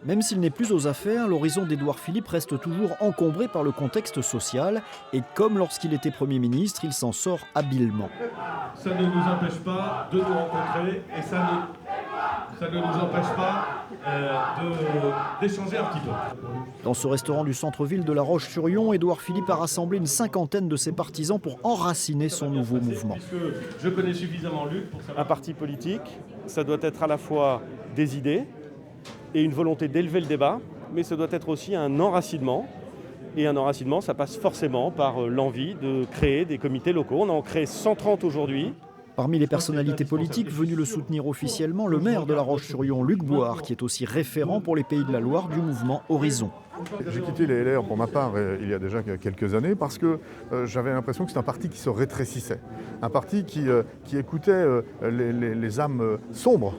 Même s'il n'est plus aux affaires, l'horizon d'Édouard Philippe reste toujours encombré par le contexte social. Et comme lorsqu'il était Premier ministre, il s'en sort habilement. Ça ne nous empêche pas de nous rencontrer et ça ne nous empêche pas d'échanger un petit peu. Dans ce restaurant du centre-ville de La Roche-sur-Yon, Édouard Philippe a rassemblé une cinquantaine de ses partisans pour enraciner son nouveau mouvement. Puisque je connais suffisamment Luc pour savoir... Un parti politique, ça doit être à la fois des idées et une volonté d'élever le débat, mais ça doit être aussi un enracinement. Et un enracinement, ça passe forcément par l'envie de créer des comités locaux. On en crée 130 aujourd'hui. Parmi les personnalités politiques venues le soutenir officiellement, le maire de La Roche-sur-Yon, Luc Boire, qui est aussi référent pour les Pays de la Loire du mouvement Horizon. J'ai quitté les LR pour ma part il y a déjà quelques années parce que j'avais l'impression que c'était un parti qui se rétrécissait. Un parti qui écoutait les âmes sombres,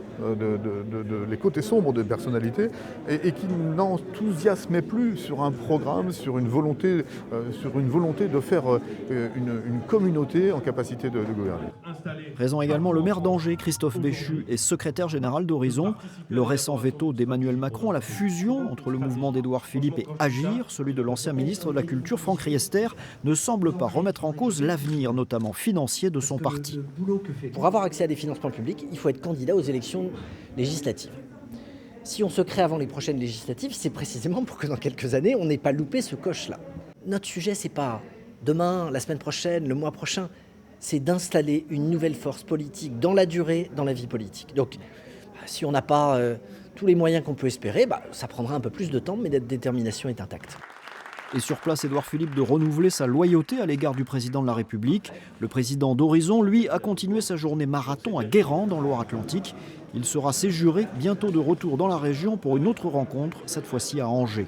les côtés sombres des personnalités et qui n'enthousiasmait plus sur un programme, sur une volonté de faire une communauté en capacité de gouverner. Présent également le maire d'Angers, Christophe Béchu, et secrétaire général d'Horizon. Le récent veto d'Emmanuel Macron à la fusion entre le mouvement d'Édouard Philippe et Agir, celui de l'ancien ministre de la Culture Franck Riester, ne semble pas remettre en cause l'avenir, notamment financier, de son parti. Pour avoir accès à des financements publics, il faut être candidat aux élections législatives. Si on se crée avant les prochaines législatives, c'est précisément pour que dans quelques années, on n'ait pas loupé ce coche-là. Notre sujet, c'est pas demain, la semaine prochaine, le mois prochain, c'est d'installer une nouvelle force politique dans la durée, dans la vie politique. Donc, si on n'a pas tous les moyens qu'on peut espérer, ça prendra un peu plus de temps, mais notre détermination est intacte. Et sur place, Édouard Philippe de renouveler sa loyauté à l'égard du président de la République. Le président d'Horizon, lui, a continué sa journée marathon à Guérande, dans Loire-Atlantique. Il sera séjuré, bientôt de retour dans la région pour une autre rencontre, cette fois-ci à Angers.